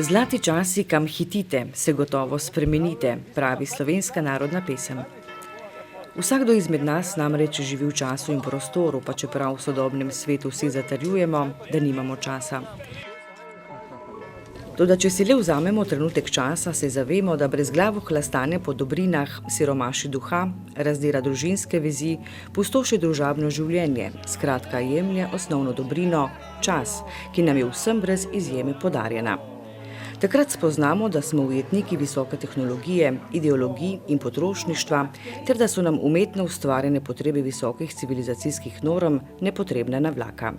Zlati časi, kam hitite, se gotovo spremenite, pravi slovenska narodna pesem. Vsakdo izmed nas namreč živi v času in prostoru, pa čeprav v sodobnem svetu vsi zatrjujemo, da nimamo časa. Toda če si le vzamemo trenutek časa, se zavemo, da brezglavo hlastanje po dobrinah siromaši duha, razdira družinske vezi, pustoši družabno življenje, skratka jemlje osnovno dobrino, čas, ki nam je vsem brez izjeme podarjena. Takrat spoznamo, da smo ujetniki visoke tehnologije, ideologij in potrošništva, ter da so nam umetno ustvarjene potrebe visokih civilizacijskih norm nepotrebna navlaka.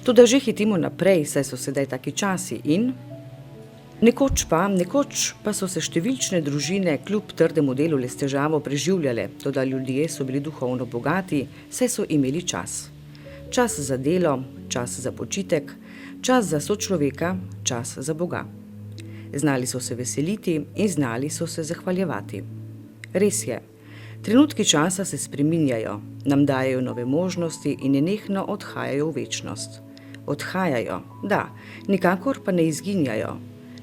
Toda že hitimo naprej, saj so sedaj taki časi in nekoč pa so se številčne družine kljub trdemu delu le s težavo preživljale, toda ljudje so bili duhovno bogati, saj so imeli čas. Čas za delo, čas za počitek, čas za sočloveka, čas za Boga. Znali so se veseliti in znali so se zahvaljevati. Res je, trenutki časa se spreminjajo, nam dajejo nove možnosti in nenehno odhajajo v večnost. Odhajajo, da, nikakor pa ne izginjajo.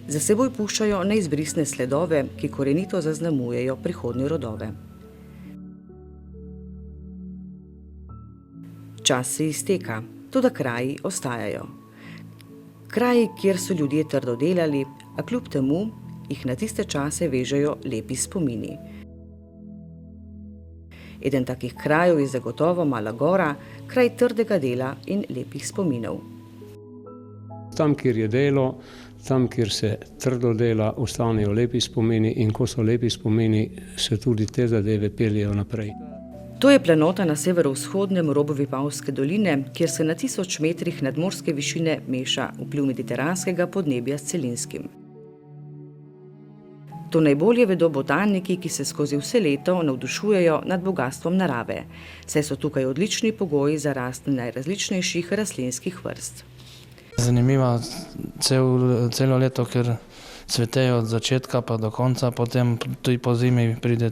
Za seboj puščajo neizbrisne sledove, ki korenito zaznamujejo prihodnje rodove. Čas se izteka, toda kraji ostajajo. Kraji, kjer so ljudje trdo delali, a kljub temu jih na tiste čase vežejo lepi spomini. Eden takih krajev je zagotovo Mala Gora, kraj trdega dela in lepih spominov. Tam, kjer je delo, tam, kjer se trdo dela, ostanejo lepi spomini in ko so lepi spomini, se tudi te zadeve peljejo naprej. To je planota na severovzhodnem robu Vipavske doline, kjer se na 1000 metrih nadmorske višine meša vpliv mediteranskega podnebja s celinskim. To najbolje vedo botaniki, ki se skozi vse leto navdušujejo nad bogastvom narave, saj so tukaj odlični pogoji za rast najrazličnejših rastlinskih vrst. Zanimivo celo leto, ker cvetejo od začetka pa do konca, potem tudi po zimi pride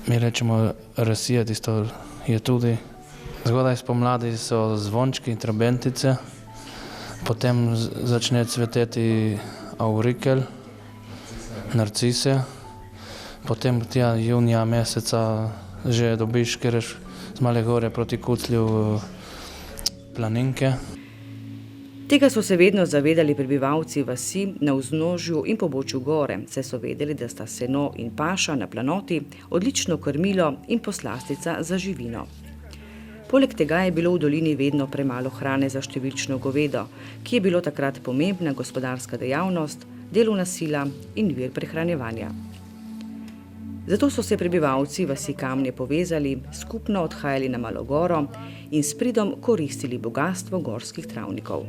mi rečemo rasija, tisto je tudi. Zgodaj spomladi so zvončki, trobentice, potem začne cveteti aurikel, narcise, potem tja junija meseca že dobiš, kereš z Male Gore proti Kuclju planinke. Tega so se vedno zavedali prebivalci vasi na vznožju in pobočju gore, saj so vedeli, da sta seno in paša na planoti odlično krmilo in poslastica za živino. Poleg tega je bilo v dolini vedno premalo hrane za številčno govedo, ki je bilo takrat pomembna gospodarska dejavnost, delovna sila in vir prehranjevanja. Zato so se prebivalci vasi Kamnje povezali, skupno odhajali na Malo Goro in s pridom koristili bogastvo gorskih travnikov.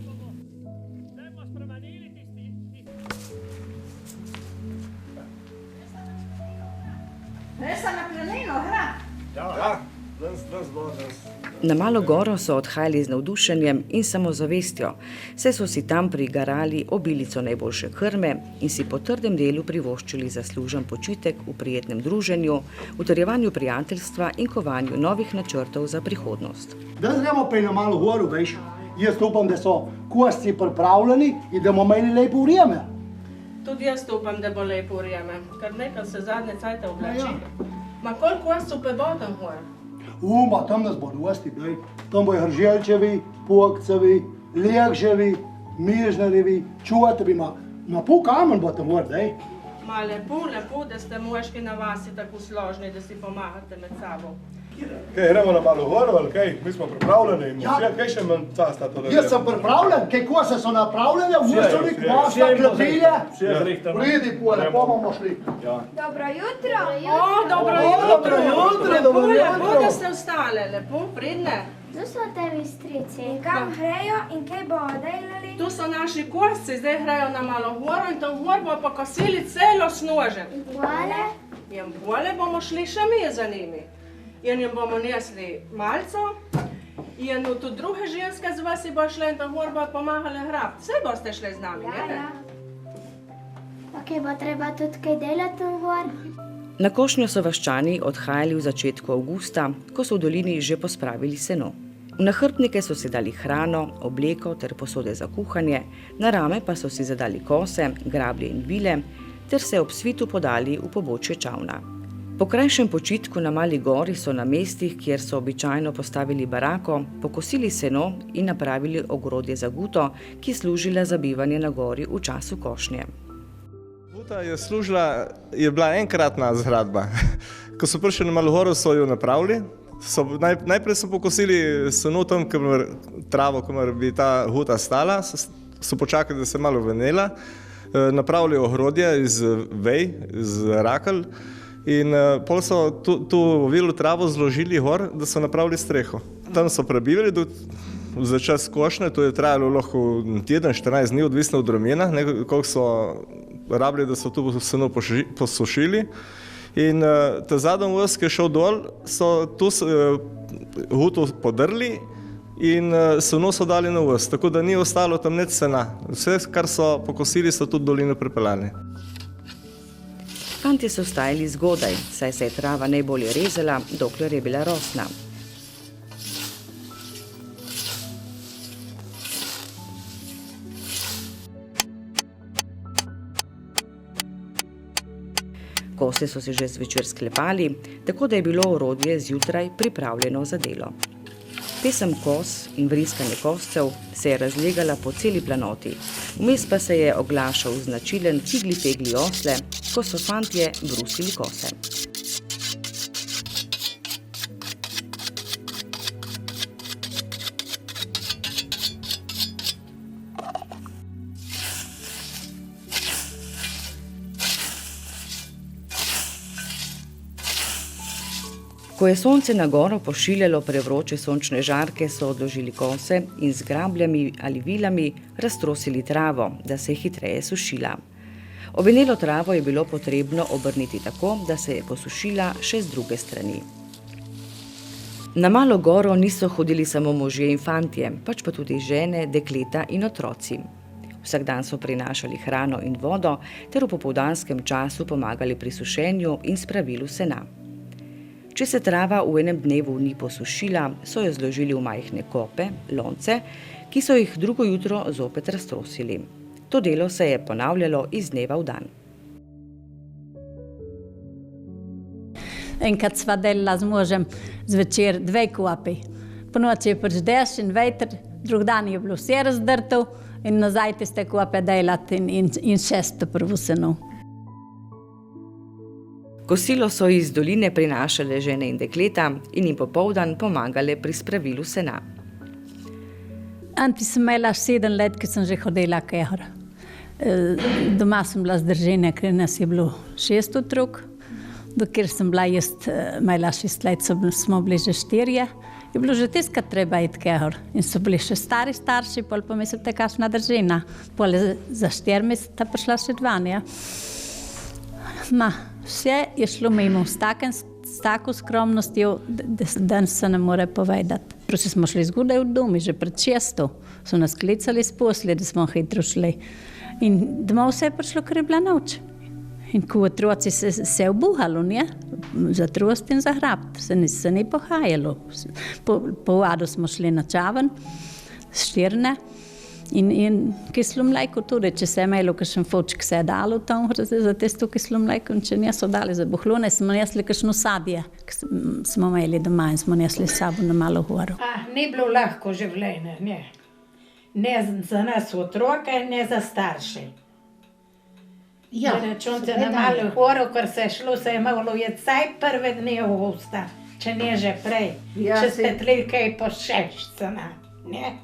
Na Malo Goro so odhajali z navdušenjem in samozavestjo, saj so si tam prigarali obilico najboljše krme in si po trdem delu privoščili zaslužen počitek v prijetnem druženju, utrjevanju prijateljstva in kovanju novih načrtov za prihodnost. Da gremo pa na Malo Goro, veš, jaz upam, da so kosti pripravljeni in da bomo imeli lepo vrijeme. Tudi jaz upam, da bo lepo vrijeme, ker nekaj se zadnje cajte oblači. Ma koliko kostov pa bo tam gor? Tam nas bo dosti, daj. Tam bojo hrželčevi, pokcevi, lekževi, mižnarjevi, čuvatelji, na pol kamen bo tam gor, daj. Ma lepo, da ste moški na vasi tako složni, da si pomagate med sabo. Kaj, gremo na Malo Goro, ali kaj? Mi smo pripravljeni, kaj še manj casta to da? Jaz sem pripravljen, kaj kose so napravljene, vrstnik, masta, klepilje. Vredi pole, bomo šli. Dobro jutro. Dobro jutro. Lepo, da ste vstale, lepo, pridne. Tu so tebi strici. Kam grejo in kaj bodo delali? Tu so naši kosci, zdaj grejo na Malo Goro in tam gor bo pa kosili celo snože. Vole? In vole bomo šli še mi za njimi. In jim bomo nesli malco, in tudi druge ženske z vasi bo šle in tam gor bo pomagale hrab. Vse boste šli z nami, ne? Pa kaj bo treba tudi kaj delati tam gor? Na košnjo so vaščani odhajali v začetku avgusta, ko so v dolini že pospravili seno. V nahrbtnike so si dali hrano, obleko ter posode za kuhanje, na rame pa so si zadali kose, grablje in vile, ter se ob svitu podali v pobočje čavna. Po krajšem počitku na Mali gori so na mestih, kjer so običajno postavili barako, pokosili seno in napravili ogrodje za guto, ki je služila za bivanje na gori v času košnje. Guta je bila enkratna zgradba. Ko so prišli na Malo goro, so jo napravili. Najprej so pokosili seno tam, travo, kamor bi ta guta stala, so počakali, da se malo venela, napravili ogrodje iz vej, iz rakelj. In pol so tu vilo travo zložili gor, da so napravili streho. Tam so prebivali za čas košnje, to je trajalo lahko teden, 14 dni, odvisno od vremena, koliko so rabili, da so tu seno posušili. In ta zadnji voz, ki je šel dol, so tu guto podrli in seno so dali na voz, tako da ni ostalo tam nič sena. Vse, kar so pokosili, so tudi dolino pripeljali. Fantje so vstajali zgodaj, saj se je trava najbolje rezala, dokler je bila rosna. Kose so se že zvečer sklepali, tako da je bilo orodje zjutraj pripravljeno za delo. Pesem kos in vriskanje koscev se je razlegala po celi planoti, vmes pa se je oglašal značilen cigli-pegli osle, ko so fantje brusili kose. Ko je sonce na goro pošiljalo prevroče sončne žarke, so odložili kose in z grabljami ali vilami raztrosili travo, da se je hitreje sušila. Ovenelo travo je bilo potrebno obrniti tako, da se je posušila še z druge strani. Na Malo goro niso hodili samo možje in fantje, pač pa tudi žene, dekleta in otroci. Vsak dan so prinašali hrano in vodo ter v popoldanskem času pomagali pri sušenju in spravilu sena. Če se trava v enem dnevu ni posušila, so jo zložili v majhne kope, lonce, ki so jih drugo jutro zopet raztrosili. To delo se je ponavljalo iz dneva v dan. Enkrat sva delala z možem zvečer 2 kopi. Po noči je pač dež in veter, drug dan je bilo vse razdrto in nazaj tiste kope delati in 6. prvo seno. Kosilo so iz doline prinašale žene in dekleta in jim popoldan pomagale pri spravilu sena. Anti sem imela 7 let, ki sem že hodila kehor. Doma sem bila zdržena, ker nas je bilo 6 otrok. Dokler sem bila jaz imela 6 let, smo bili že 4. Je bilo že tiskrat treba iti kehor. In so bili še stari starši, pol pa mislite, kakšna držina. Pol za 4 mesece prišla še 2, ja. Vse je šlo mimo s tako skromnostjo, da danes se ne more povedati. Proči smo šli zgodaj v domu, že pred 6. So nas klicali s posli, da smo hitro šli. In domov se je prišlo, ker je bila noč. In ko otroci se obuhalo, ne? Za trost in za hrabt, se ni pohajalo. Po vadu smo šli na čaven, s 4. In kislo mleko tudi, če se je imelo kakšen fočk, se je dalo tam za tisto kislo mleko, in če niso dali za buhlone, smo nesli kakšno sadje, ki smo imeli doma in smo nesli s sabo na Malo goro. Ni bilo lahko življenje, ne. Ne za nas otroke, ne za starše. Ja, računate na Malo goro, ker se je šlo, se je moglo jeti vsaj prve dni avgusta, če ne že prej. Če ste tli kaj po 6, ne.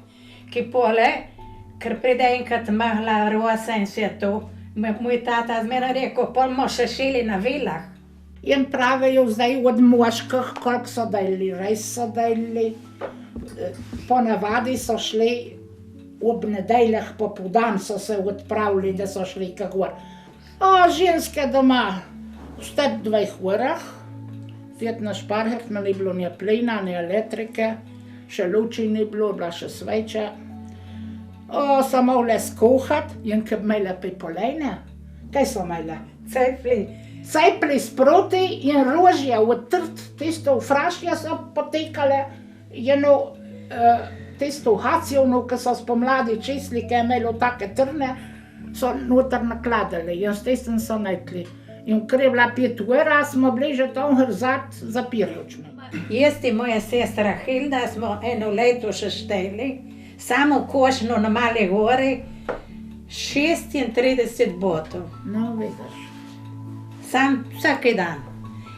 Ki pole, ker pride enkrat mahla rosa in vse to, moj tata zmeraj rekel, pol bomo še šili na vilah. In pravijo zdaj od moških, koliko so delili, res so delili. Ponavadi so šli ob nedeljah popoldan, so se odpravili, da so šli kakor. Ženske doma, vste 2 urah, pet na šparhek, ni bilo ni plina, ni elektrike, še luči ni bilo, bila še sveče. So mogli skuhati, in ko bi imeli pipolejne, kaj so imeli? Cepli sproti in rožje, tisto v frašje so potekale, tisto hacijevno, ki so spomladi čistili, ki je imelo take trne, so noter nakladali in s tistem so najtli. In ker je bila 5 ura, smo bili že tam hrzat za Pirjočmi. Jaz in moja sestra Hilda smo eno leto še šteli, samo košno na Mali gori, 36 botov. No, vidiš. Sam vsaki dan.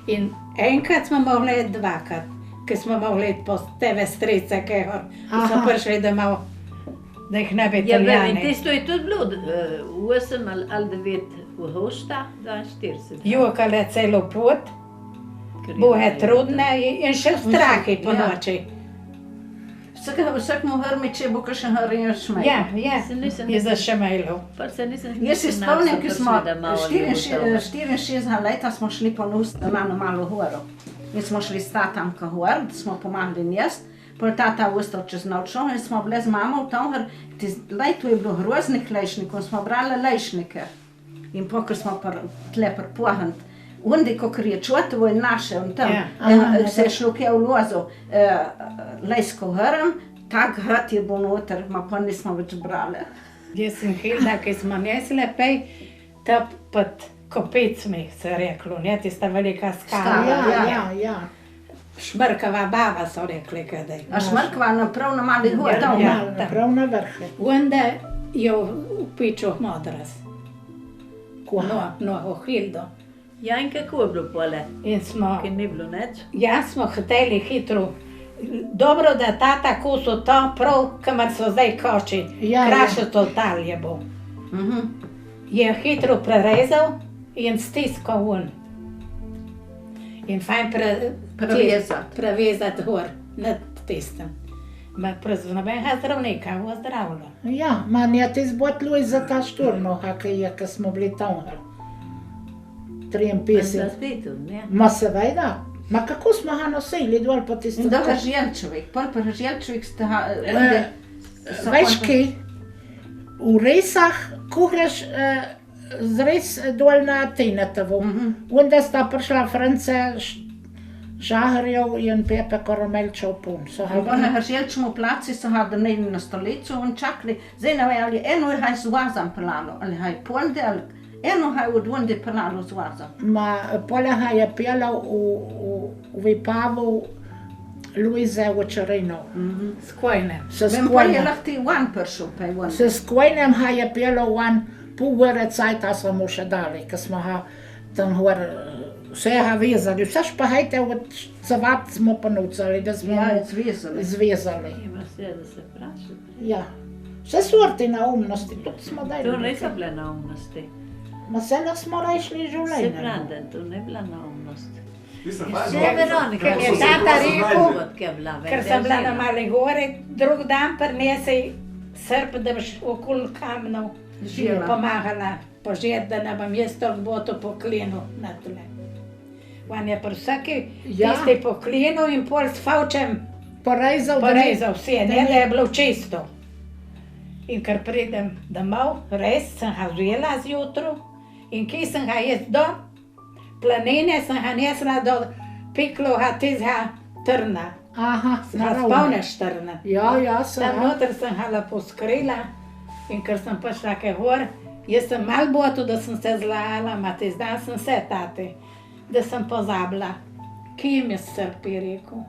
In enkrat smo mogli iti dvakrat, ker smo mogli iti po TV strice, ki smo prišli domov, da jih ne bi Italijani. Ja, tisto je tudi bilo 8 ali 9 v hošta, 42. Jokale celo pot, boje trudne in še v strahi po noči. Vsak mu hrmi, če bo kakšen hrmi šmejl. Ja, je za šmejlov. Jaz se spomnim, ko smo 64 leta smo šli po Malo goro. In smo šli s tatam ka gor, da smo pomagali njest. Pol tata ustal čez nočno in smo bili z mamo v tam, tu je bilo groznih lejšnikov, smo brali lejšnike. In pokor smo tle prpohant. Undi, kakor je čutovo in naše, on tam se je šlo kje v lozo lejsko hrm, tak hrad je bil noter, ma pa nismo več brali. Jaz sem Hilda, ki smo nesli pej, ta pod kopicmi se reklo, ne, tista velika skala. Ja. Šmrkava baba so rekli kadaj. A Šmrkava naprav na Mali gor? Ja, naprav na vrhu. Onda je v piču modras. No, Hildo. Ja, in kako je bilo pole? In smo... Ker ni bilo nič? Ja, smo hteli hitro. Dobro, da tata koso to prav, kamar so zdaj koči. Kraše to talje bo. Je hitro prerezal in stiskal ven. In fajn prevezati gor nad tistem. Prez nobenega zdravnika v zdravilo. Ja, manj je ti zbotluj za ta šturnoha, ki smo bili tam. 53. Ma seveda. Ma kako smo ga nosili dol po tisto? Da ga Želčevik, pol pa Želčevik ste ga... Veš kaj, v resah kuhraš zres dol na Tinetovo. Onda sta prišla France Žaharjev in Pepe Koromelčev pun. Pa na Želčemu placi so ga doneli na stolico in čakali. Zdaj ne ve, ali eno je z vazam pelalo, ali je polde, ali... Eno ga je od onde pelalo z vazom. Ma pola ga je pelal v Vipavu Luize Očarinov. S Kojnem. Vem pa je lahko ti van prišel. S Kojnem ga je pelal van, pol ure cajta smo mu še dali, ko smo ga tam gor vse ga vezali. Vse špahajte od cavat smo ponucali, da smo zvezali. Ima vse, da se vprašati. Ja. Vse sorti naumnosti, tudi smo dali. To niso bile naumnosti. Ma se nas smo rešli življenje. Se pravi, to ne bila naumnost. Vse Veronika, ker je tata rekel, ker sem bila na Mali gori, drug dan prinesi srp, da boš okoli kamnov pomagala požet, da ne bom jaz toliko boto poklinu na tle. On je pri vsaki tisti poklinu in pol s favčem porezal vse, ne da je bilo čisto. In ker pridem domov, res sem ga vzela zjutro in ki sem ga jaz do planine, sem ga nesla do pikloga tizga trna. Aha, spomniš trna? Ja, tam noter sem ga lepo skrila in ker sem prišla ke gor, jaz sem malo boto, da sem se zlajala, ma tiz dan sem se tati, da sem pozabila, kim je srpi rekel,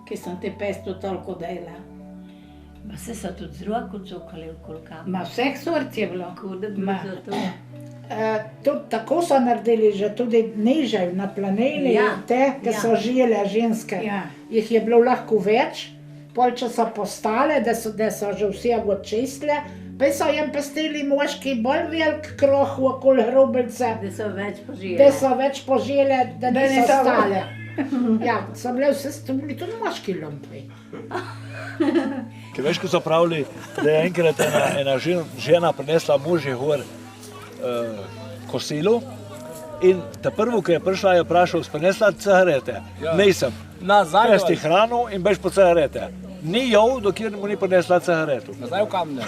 ki sem ti pesto toliko dela. Ma se so tudi z roko cukali okoli kamna. Ma vseh sort je bilo. Kuda bi za to? Tako so naredili že tudi nižaj na planini, te, ki so žile ženske. Jih je bilo lahko več, pol če so postale, da so že vse odčistile, pa so jim pestili moški bolj velik kroh okoli hrobelce. Da so več požele, da niso stale. Ja, so bile vse stvari, tudi moški lumpi. Ker veš, ko so pravili, da je enkrat ena žena prinesla možje gor kosilo in ta prvo, ko je prišla, je vprašal, prinesla cigarete? Nisem. Jaz ti hrano in beš po cigarete. Ni jov, dokjer mu ni prinesla cigaretu. Nazaj v kamne.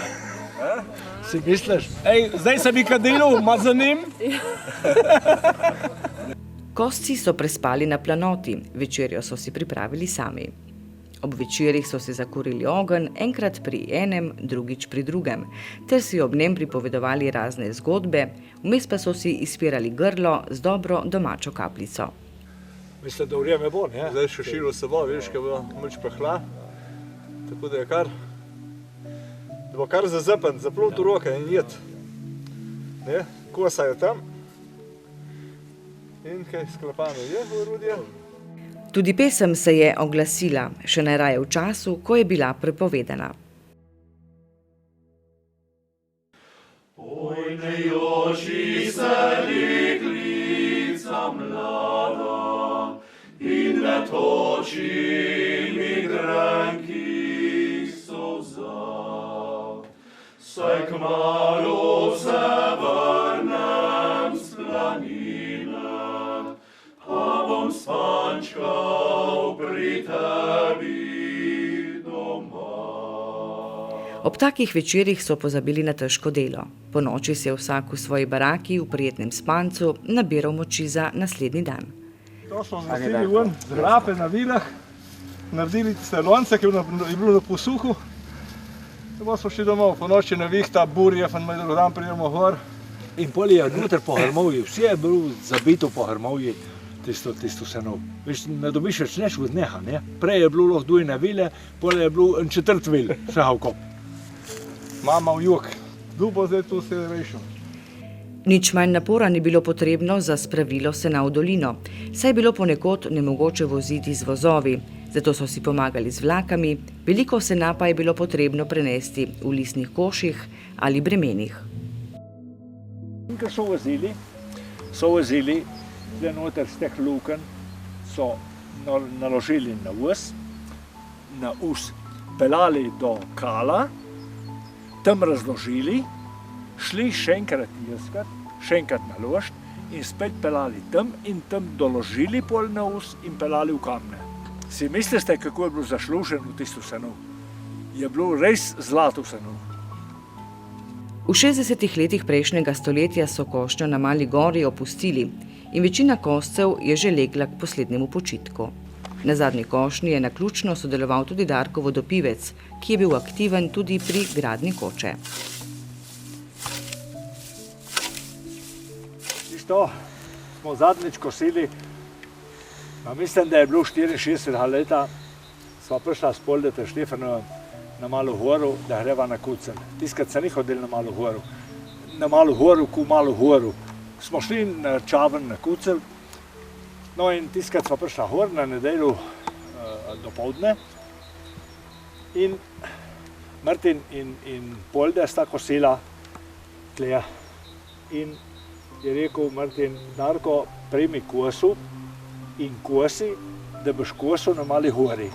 Si misliš? Zdaj se bi kadilo, ma za njim. Kosci so prespali na planoti, večerjo so si pripravili sami. Ob večerih so se zakurili ogenj, enkrat pri enem, drugič pri drugem, ter si ob njem pripovedovali razne zgodbe, vmes pa so si izpirali grlo z dobro domačo kapljico. Mislim, da vreme bo, ne? Zdaj še šilo se bo, vidiš, kaj bo moč prehla. Tako da je kar, da bo kar zazapen, zaplut v roke in jed. Ne, kosa je tam. In kaj sklepano je v orodje. Tudi pesem se je oglasila, še najraje v času, ko je bila prepovedana. Oj, ne joži se deklica mlada in ne toči mi grenki solza. Saj kmalu se vrnem s planine, pa bom spančkal pri tebi doma. Ob takih večerih so pozabili na težko delo. Po noči se je vsak v svoji baraki v prijetnem spancu nabiral moči za naslednji dan. To smo nosili ven, zgrape na vilah, naredili tiste lonce, ki je bilo na posuhu. Potem smo šli domov, po noči nevihta, burje, pa na drugi dan pridemo gor. In pol je noter po Hrmovji, vse je bilo zabito po Hrmovji, tisto senov. Veš, ne dobiš več neč od neha, ne? Prej je bilo lahko dujne vile, pol je bilo en četrt vil, vsega v kop. Mama v jug, dubo zdaj to se je rešil. Nič manj napora ni bilo potrebno za spravilo sena v dolino, saj je bilo ponekod nemogoče voziti z vozovi, zato so si pomagali z vlakami, veliko sena pa je bilo potrebno prenesti v lisnih koših ali bremenih. In ko so vozili, tukaj noter z teh luken so naložili na us, pelali do Kala, tam razložili, šli še enkrat iskat, še enkrat naložit in spet pelali tam in tam doložili pol na us in pelali v kamne. Si mislite, kako je bilo zašluženo tisto seno? Je bilo res zlato seno. V 60-ih letih prejšnjega stoletja so košnjo na Mali gori opustili in večina koscev je že legla k poslednjemu počitku. Na zadnji košnji je naključno sodeloval tudi Darko Vodopivec, ki je bil aktiven tudi pri gradnji koče. Tisto smo zadnjič kosili, mislim, da je bilo 64 leta, sva prišla s Poldete Štefana na Malo Goru, da greva na kucelj. Tiskrat se ni hodili na Malo Goru. Na Malo Goru, ku Malo Goru. Smo šli na Čaven na kucelj, no in tiskrat sva prišla gor na nedelju dopoldne in Martin in Polde sta kosila tle in je rekel Martin, Darko, primi kosu in kosi, da boš kosil na Mali gori.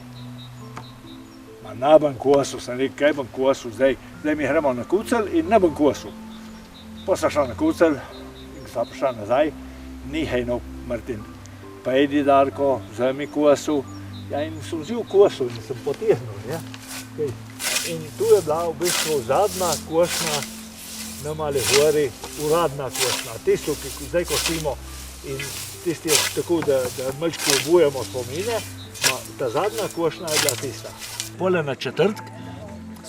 Ma ne bom kosil, sem rekel, kaj bom kosil zdaj mi gremo na kucelj in ne bom kosil. Pa sta šla na kucelj in sta prišla nazaj, nihaj no, Martin, pa idi Darko, vzemi kosu. Ja, in sem vzel kosu in sem potegnil, ne. In tu je bila v bistvu zadnja košnja na Mali gori, uradna košnja. Tisto, ki zdaj kosimo in tisti je tako, da malčko obujemo spomine, ta zadnja košnja je bila tista. Pole na četrtek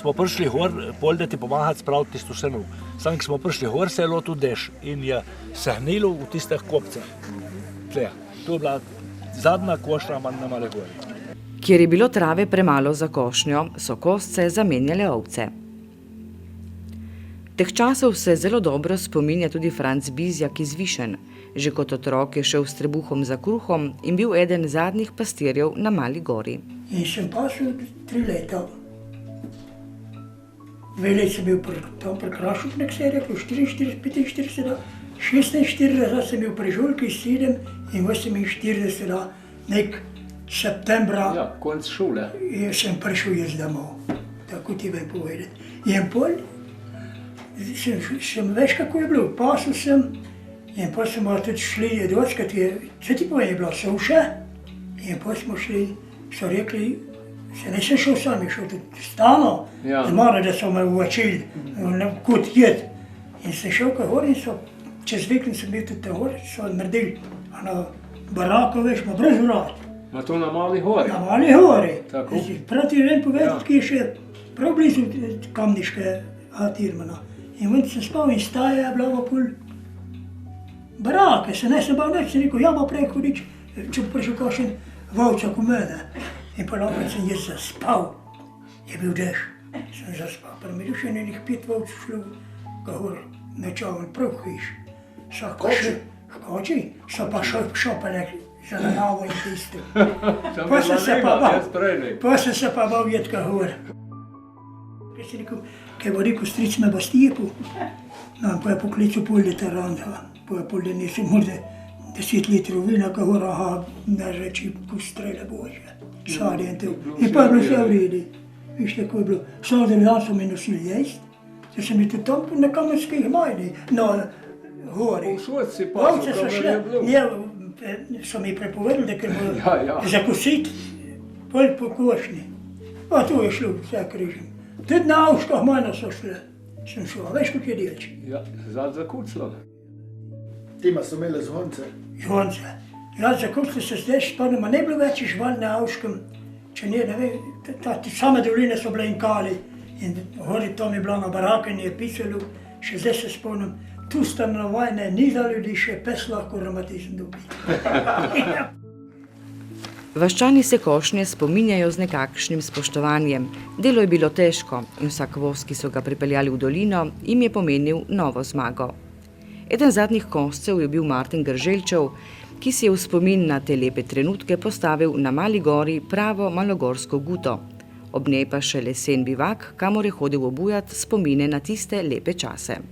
smo prišli gor, Polde ti pomagati spraviti tisto seno. Sam, ko smo prišli gor, se je lotil dež in je sahnilo v tistih kopcah. Tle, to je bila zadnja košnja na Mali gori. Kjer je bilo trave premalo za košnjo, so kosce zamenjale ovce. Teh časov se zelo dobro spominja tudi Franc Bizjak iz Višen. Že kot otrok je šel s trebuhom za kruhom in bil eden zadnjih pastirjev na Mali gori. In sem pasil 3 leta. 2 let sem bil tam pri Krašupnek, se je rekel, 44, 45, 46 sem bil pri Žuljki, 7 in 48 nek septembra. Ja, konc šole. Sem prišel jaz domov, tako ti vem povedati. In pol sem veš, kako je bilo, pasil sem in pol smo tudi šli dockrat, če ti povem, je bila suša in pol smo šli, so rekli, se nisem šel sam, je šel tudi stano, da so me uvačili, kot jed. In sem šel ka gor in so, čez vikend sem bil tudi gor, so naredili barako, veš, ma brez vrat. Ma to na Mali Hori? Na Mali Hori. Tako. Prav ti vem povedati, ki je še prav blizu Kamniške Tirmana. In on se spomnim, staja je bila okoli barake, se nisem bal nič, sem rekel, ja bo prej hodič, če bo prišel kakšen volčak v mene. In pa naprej sem jaz zaspal, je bil dež, sem zaspal. Pa mi je še enih 5 volčov šlo, gor, nečaven prav hiš. Koči? Koči, so pa šopale za nanovo in tisto. Pa sem se pa bal jedka gor. Kaj si rekel, kaj bo rekel, stric me bo stipil. No, pa je poklical pol literanda, pa je pol nesel morda 10 litrov vina, ka gor, aha, ne reči, postrele bože. Sadje in to. In pa je bilo vse v redi. Viš, tako je bilo. Vsak dan so me nosili jest, da sem je tudi tam na Kamenskih majni, na Hori. Ovce so šle, so mi prepovedali, da ker bo zakositi, pol po košni. Pa to je šlo vse križem. Tudi na Avškah majno so šle. Sem šel, a veš, kako je delči? Ja, zad zakuclo. Tima so imeli zvonce? Zvonce. Ja, zakuclo se zdaj spomnim, ne bilo več žval na Avškem, če ne vem, same doline so bile in kali. In gori tam je bila na barake in je pisalo, še zdaj se spomnim, tu stanovanje ni za ljudi, še pes lahko reumatizem dobi. Vaščani se košnje spominjajo z nekakšnim spoštovanjem. Delo je bilo težko in vsak voz, ki so ga pripeljali v dolino, jim je pomenil novo zmago. Eden zadnjih koscev je bil Martin Grželčev, ki si je v spomin na te lepe trenutke postavil na Mali gori pravo malogorsko guto. Ob njej pa še lesen bivak, kamor je hodil obujat spomine na tiste lepe čase.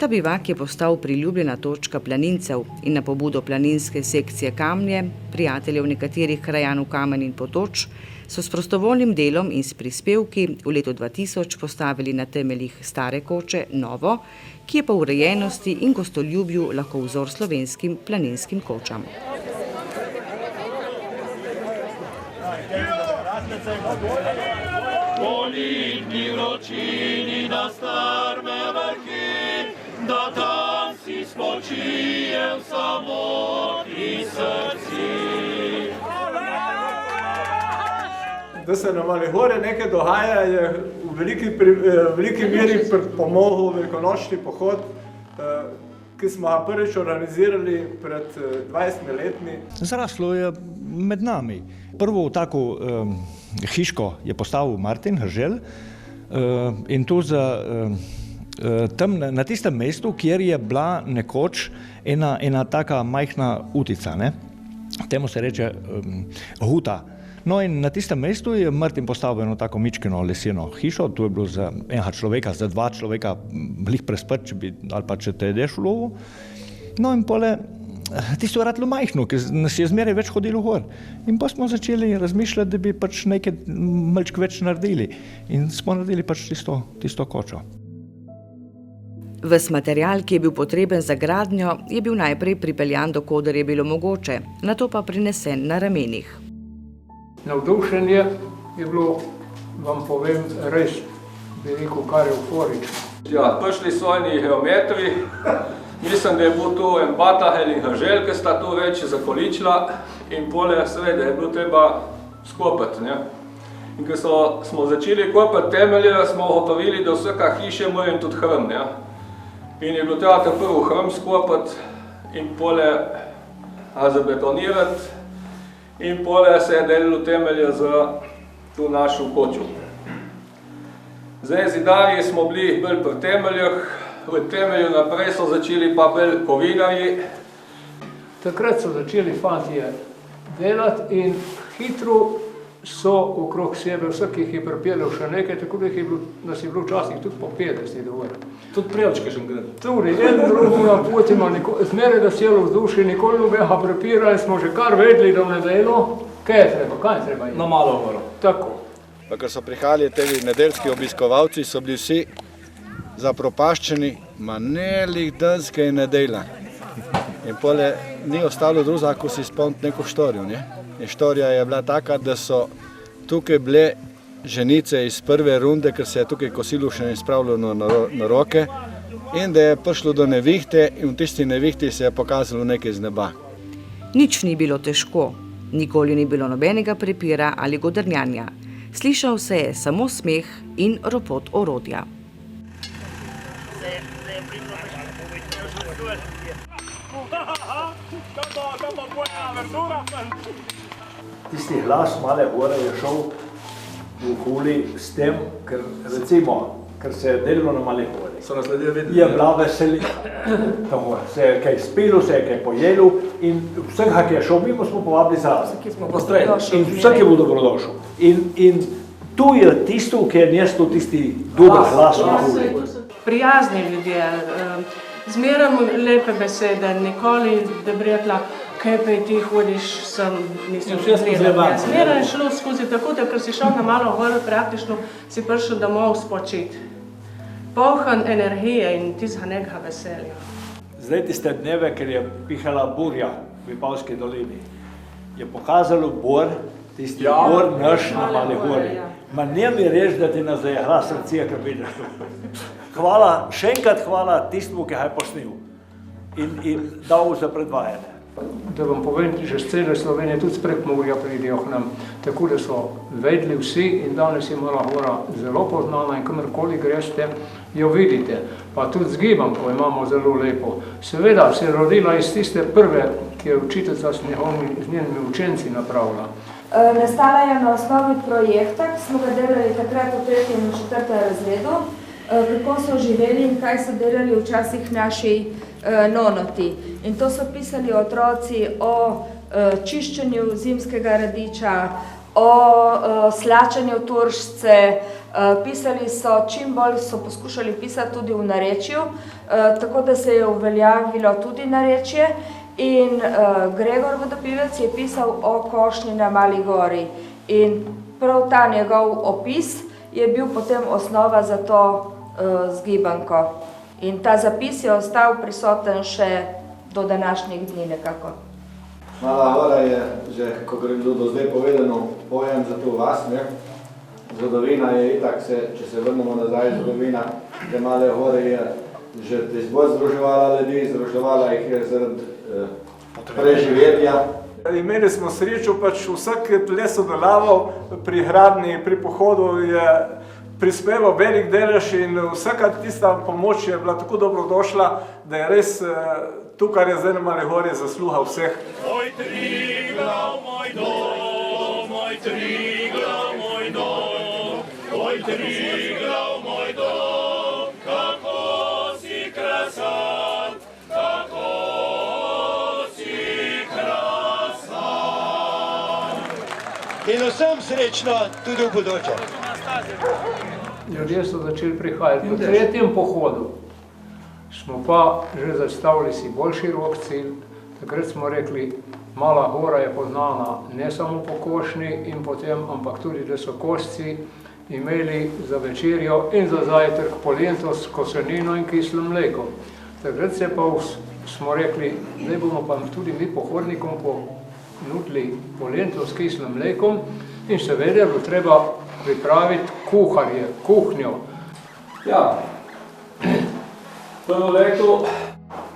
Ta bivak je postal priljubljena točka planincev in na pobudo planinske sekcije Kamnje, prijateljev nekaterih krajanov Kamen in Potoč, so s prostovoljnim delom in s prispevki v letu 2000 postavili na temeljih stare koče novo, ki je po urejenosti in gostoljubju lahko vzor slovenskim planinskim kočam. Poletni vročini na strme vrhi, da tam si spočijem samotni srci. Da se na Mali Hori nekaj dogaja, je v veliki meri pomogel velikonočni pohod, ki smo ga prvič organizirali pred 20 letmi. Zraslo je med nami. Prvo tako hiško je postavil Martin Ržel in to tam na tistem mestu, kjer je bila nekoč ena taka majhna utica, ne? Temu se reče huta. No in na tistem mestu je Martin postavil eno tako mičkeno leseno hišo, to je bilo za enega človeka, za 2 človeka blih presprt, ali pa če te ideš v lovu. No in pole, tisto je ratlo majhno, ker nas je zmeraj več hodilo gor. In pa smo začeli razmišljati, da bi pač nekaj malček več naredili. In smo naredili pač tisto kočo. Ves material, ki je bil potreben za gradnjo, je bil najprej pripeljan do koder je bilo mogoče, nato pa prinesen na ramenih. Navdušenje je bilo, vam povem, res, bi rekel, kar euforično. Ja, prišli so eni geometri, mislim, da je bil to en Batahel in Ržel, ki sta to več zakoličila in pole seveda je bilo treba skopati, ne. In ko smo začeli kopati temelje, smo ugotovili, da vsaka hiša mora in tudi hram, ne. In je bilo treba ta prvi hram skopati in pole zabetonirati in pole se je delilo temelje za to našo kočo. Zdaj zidarji smo bili bolj pri temeljih, v temelju naprej so začeli pa bolj kovinarji. Takrat so začeli fantje delati in hitro so okrog sebe, vsak jih je pripeljal še nekaj, tako da nas je bilo včasih tudi po 50 dovolj. Tudi prevčke še gre. Tudi, en drugega potima, zmeraj da sjelo vzdušje, nikoli nobenega prepirali, smo že kar vedeli, da v nedeljo, kaj je treba iti? Na Malo Goro. Tako. Pa ko so prihajali tevi nedeljski obiskovalci, so bili vsi zapropaščeni, ma ne lih danske in nedelja. In pole ni ostalo druga, ko si spomniti neko štorjo, ne? In štorija je bila taka, da so tukaj bile ženice iz prve runde, ker se je tukaj kosilo še ne spravljeno na roke, in da je prišlo do nevihte in v tisti nevihti se je pokazalo nekaj z neba. Nič ni bilo težko, nikoli ni bilo nobenega prepira ali godrnjanja. Slišal se je samo smeh in ropot orodja. Tisti glas Male gore je šel okoli s tem, ker recimo, ker se je delilo na Mali gori. Je bila veselina. Se je kaj spilo, se je kaj pojelo in vsega, ki je šel mimo, smo povabili zraven. In vsak je bil dobrodošel. In tu je tisto, ki je neslo tisti dober glas na gori. Prijazni ljudje, zmeram lepe besede, nikoli, da bi rekla, kaj pa ti hodiš sem, nisem gledala. Zmeraj je šlo skozi tako, da ker si šel na Malo goro, praktično si prišel domov spočiti. Polhan energije in tistega nekega veselja. Zdaj tiste dneve, ker je pihala burja v Vipavski dolini, je pokazalo bor, tisti bor naš na Mali gori. Ma ne mi reči, da ti nas zajehla srce, ker vidiš to. Hvala, še enkrat hvala tistemu, ki ga je posnil in dal za predvajanje. Da vam povem, že z cele Slovenije, tudi z Prekmurja pridejo k nam, tako da so vedeli vsi in danes je Mala gora zelo poznana in kamorkoli greste, jo vidite. Pa tudi z Gibanko imamo zelo lepo. Seveda se je rodila iz tiste prve, ki je učiteljica z njenimi učenci napravila. Nastala je na osnovi projekta, ki smo ga delali takrat v 3. in 4. razredu, kako so živeli in kaj so delali včasih naši nonoti. In to so pisali otroci o čiščenju zimskega radiča, o slačenju turšce, pisali so, čim bolj so poskušali pisati tudi v narečju, tako da se je uveljavilo tudi narečje. In Gregor Vodopivec je pisal o košnji na Mali gori. In prav ta njegov opis je bil potem osnova za to zgibanko. In ta zapis je ostal prisoten še do današnjih dni nekako. Mala gora je, že ko gre do zdaj povedano, pojem za to vas, ne? Zgodovina je itak, če se vrnemo nazaj, zgodovina te Male gore je že izbolj združevala ljudi, združevala jih je zaradi preživetja. Imeli smo srečo, pač vsak le sodeloval pri gradnji, pri pohodu je prispeval velik delež in vsaka tista pomoč je bila tako dobrodošla, da je res to, kar je zdaj na Mali gori, zasluha vseh. Moj Triglav, moj dom, moj Triglav, moj dom, moj Triglav, moj dom, kako si krasan, kako si krasan. In vsem srečno tudi v bodoče. Ljudje so začeli prihajati. Po 3. pohodu smo pa že zastavili si bolj širok cilj. Takrat smo rekli, Mala gora je poznana ne samo po košnji in potem, ampak tudi, da so košci imeli za večerjo in za zajtrk polento s kosenino in kislim mlekom. Takrat se pa smo rekli, zdaj bomo pa tudi mi pohodnikom ponudili polento s kislim mlekom in seveda bo treba pripraviti kuharje, kuhnjo. Ja, prvo leto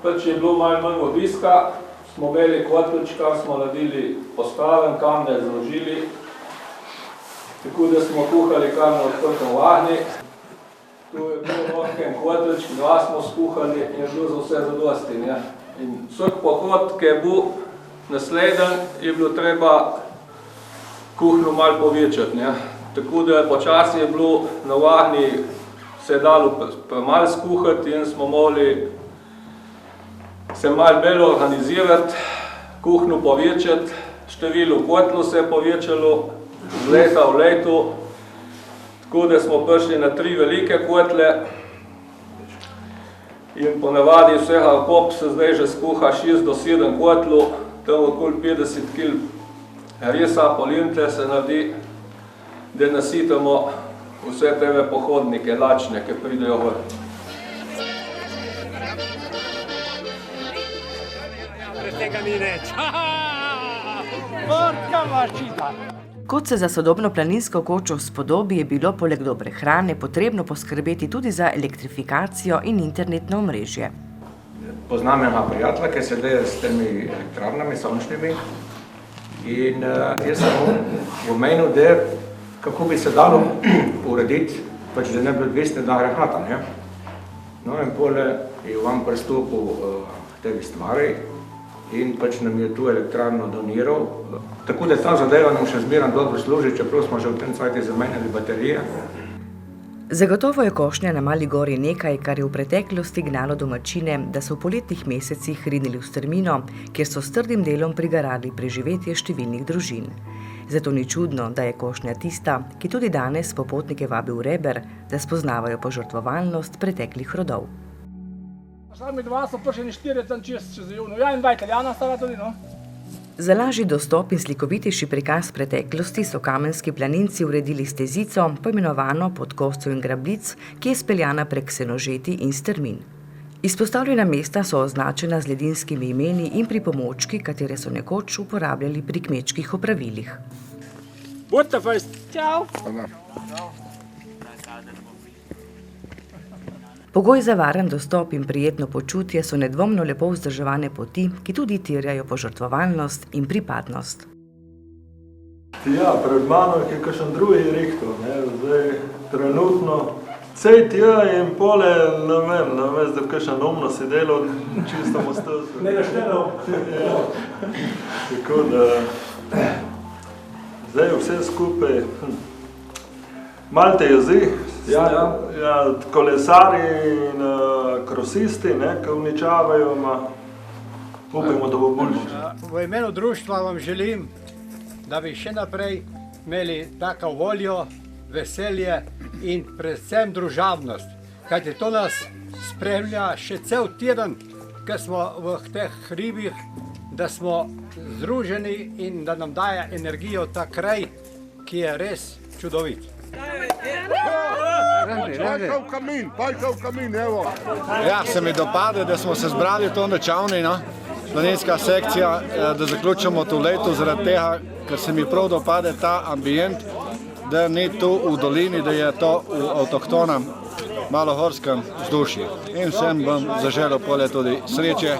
pač je bilo malo manj obiska, smo imeli kotlička, smo naredili postaven, kamne zložili, tako da smo kuhali kar na odprtem ognju. Tu je bilo en kotličk, 2 smo skuhali in je bilo za vse zadosti. In vsak pohod, ki je bil nasleden, je bilo treba kuhnjo malo povečati. Tako da počasi je bilo na ognju, se je dalo premalo skuhati in smo morali se malo bolj organizirati, kuhnjo povečati, število kotlov se je povečalo z leta v leto, tako da smo prišli na 3 velike kotle in ponavadi vsega kop se zdaj že skuha 6 do 7 kotlov, tam okoli 50 kg risa, polente se naredi, da nasitamo vse tebe pohodnike, lačne, ki pridejo gor. Tega ni reč. Porca mačita. Kot se za sodobno planinsko kočo spodobi, je bilo poleg dobre hrane potrebno poskrbeti tudi za elektrifikacijo in internetno omrežje. Poznam enega prijatelja, ki se dela s temi elektrarnami sončnimi in jaz sem omenil, da kako bi se dalo urediti, pač da ne bi bilo odvisno od nagrahata, ne? No in pole je vam pristopil tebi stvari in pač nam je tu elektrarno doniral. Tako da ta zadeva nam še zmeraj dobro služi, čeprav smo že v tem cajti zamenjali baterije. Zagotovo je košnja na Mali gori nekaj, kar je v preteklosti gnalo domačine, da so v poletnih mesecih rinili v strmino, kjer so s trdim delom prigarali preživetje številnih družin. Zato ni čudno, da je košnja tista, ki tudi danes popotnike vabi v Reber, da spoznavajo požrtvovalnost preteklih rodov. Sami dva so prišli 4 tam čez juno. Ja in dva Italijana stala tudi, no. Za lažji dostop in slikovitejši prikaz preteklosti so kamenski planinci uredili stezico, poimenovano Pod koscev in grablic, ki je speljana prek Senožeti in strmin. Izpostavljena mesta so označena z ledinskimi imeni in pripomočki, katere so nekoč uporabljali pri kmečkih opravilih. Budite fejst. Čau. Pogoj za varen dostop in prijetno počutje so nedvomno lepo vzdrževane poti, ki tudi terjajo požrtvovalnost in pripadnost. Ja, pred mano je kakšen drugi rekel, ne, zdaj trenutno cejt je in pole, ne vem, da kakšen umno si delal, čisto mostil. Ne našteno. Tako da, zdaj vse skupaj, malo te jezi, kolesari in krosisti, ki uničavajo, upajmo, da bo boljše. V imenu društva vam želim, da bi še naprej imeli tako voljo, veselje in predvsem družabnost, kajti to nas spremlja še cel teden, ko smo v teh hribih, da smo združeni in da nam daje energijo ta kraj, ki je res čudovit. Ja, se mi dopade, da smo se zbrali to na Čavni, no? Planinska sekcija, da zaključimo to leto zaradi tega, ker se mi prav dopade ta ambient, da ni tu v dolini, da je to v avtohtonem malogorskem vzdušju. In vsem bom zaželel pole tudi sreče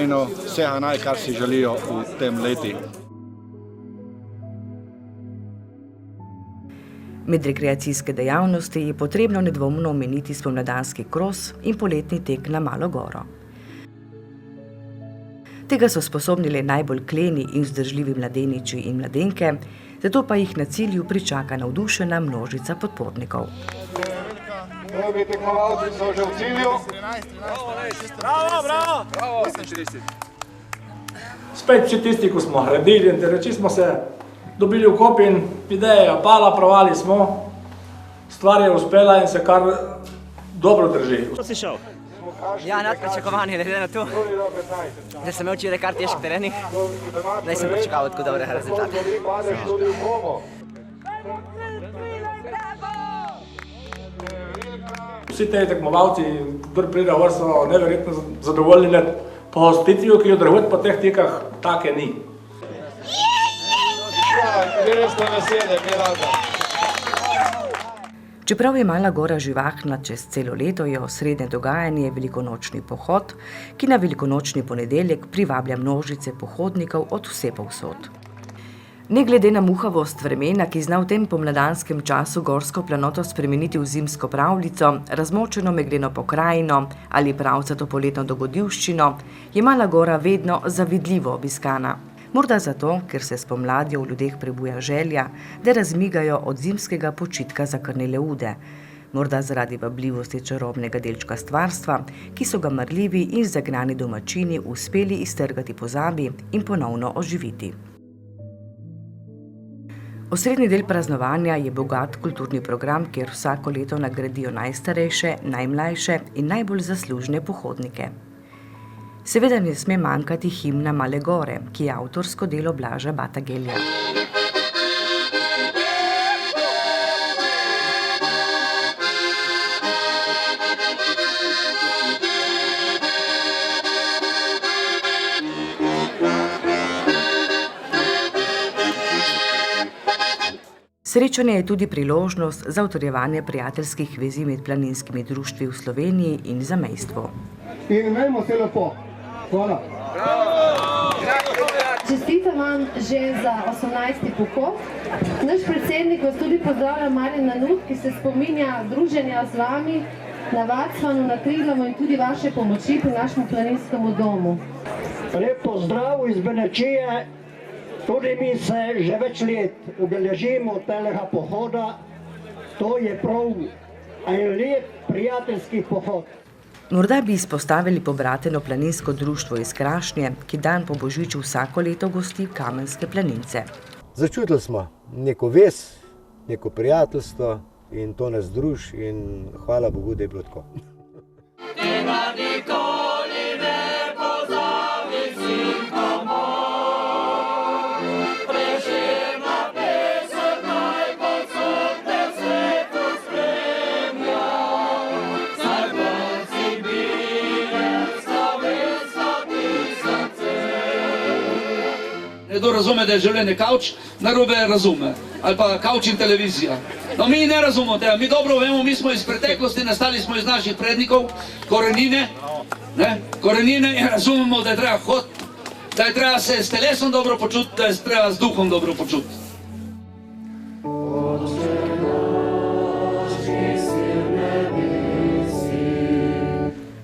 in vsega naj, kar si želijo v tem leti. Med rekreacijske dejavnosti je potrebno nedvomno omeniti spomladanski kros in poletni tek na Malo goro. Tega so sposobni le najbolj kleni in vzdržljivi mladeniči in mladenke, zato pa jih na cilju pričaka navdušena množica podpornikov. Prvi tekmovalci so že v cilju. Bravo! Spet vsi tisti, ko smo gradili in reči smo se dobili v kopi in ideja je pala, pravali smo, stvar je uspela in se kar dobro drži. Ko si šel? Ja, nad pričakovanji, glede na to, da sem imel včeraj kar težkih terenih, da sem pričakoval tako dobrega rezultata. Vsi te tekmovalci, kdor pride v so neverjetno zadovoljni nad pohostitvijo, ki jo drugod po teh tekah take ni. Čeprav je Mala gora živahna čez celo leto, je osrednje dogajanje velikonočni pohod, ki na velikonočni ponedeljek privablja množice pohodnikov od vse povsod. Ne glede na muhavost vremena, ki zna v tem pomladanskem času gorsko planoto spremeniti v zimsko pravljico, razmočeno megleno pokrajino ali pravcato poletno dogodivščino, je Mala gora vedno zavidljivo obiskana. Morda zato, ker se spomladjo v ljudeh prebuja želja, da razmigajo od zimskega počitka zakrnele ude. Morda zaradi vabljivosti čarobnega delčka stvarstva, ki so ga marljivi in zagnani domačini uspeli iztrgati pozabi in ponovno oživiti. Osrednji del praznovanja je bogat kulturni program, kjer vsako leto nagradijo najstarejše, najmlajše in najbolj zaslužne pohodnike. Seveda ne sme manjkati himna Male gore, ki je avtorsko delo Blaža Batagelja. Srečanje je tudi priložnost za utrjevanje prijateljskih vezi med planinskimi društvi v Sloveniji in zamejstvu. In imejmo se lepo. Hvala. Čestitam vam že za 18. pohod. Naš predsednik vas tudi pozdravlja Marjan Nanut, ki se spominja druženja z vami na Vacmanu, na Triglavu in tudi vaše pomoči pri našem planinskemu domu. Lep pozdrav iz Benečije. Tudi mi se že več let udeležimo telega pohoda. To je prav en lep prijateljski pohod. Morda bi izpostavili pobrateno planinsko društvo iz Krašnje, ki dan po Božiču vsako leto gosti Kamenske planince. Začutili smo neko vez, neko prijateljstvo in to nas druži in hvala Bogu, da je bilo tako. Kdo razume, da je življenje kavč, narobe razume. Ali pa kavč in televizija. No, mi ne razumemo tega. Mi dobro vemo, mi smo iz preteklosti, nastali smo iz naših prednikov, korenine. Korenine in razumemo, da je treba hoditi, da je treba se s telesom dobro počutiti, da je treba s duhom dobro počutiti.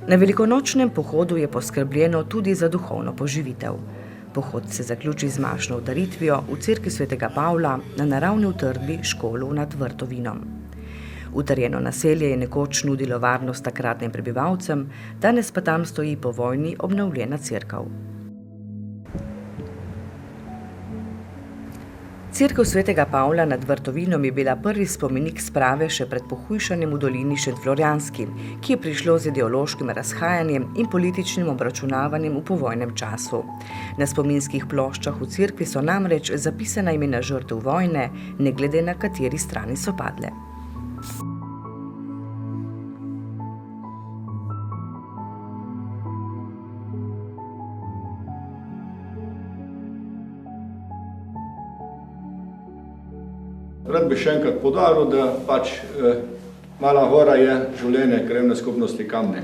Na velikonočnem pohodu je poskrbljeno tudi za duhovno poživitev. Pohod se zaključi z mašno udaritvijo v cerkvi svetega Pavla na naravni utrdbi Školu nad Vrtovinom. Utrjeno naselje je nekoč nudilo varnost takratnim prebivalcem, danes pa tam stoji po vojni obnovljena cerkev. Cerkev svetega Pavla nad Vrtovinom je bila prvi spomenik sprave še pred pohujšanjem v dolini Šentflorjanski, ki je prišlo z ideološkim razhajanjem in političnim obračunavanjem v povojnem času. Na spominskih ploščah v cerkvi so namreč zapisana imena žrtev vojne, ne glede na kateri strani so padle. Rad bi še enkrat poudaril, da Mala Gora je življenje krajevne skupnosti Kamne.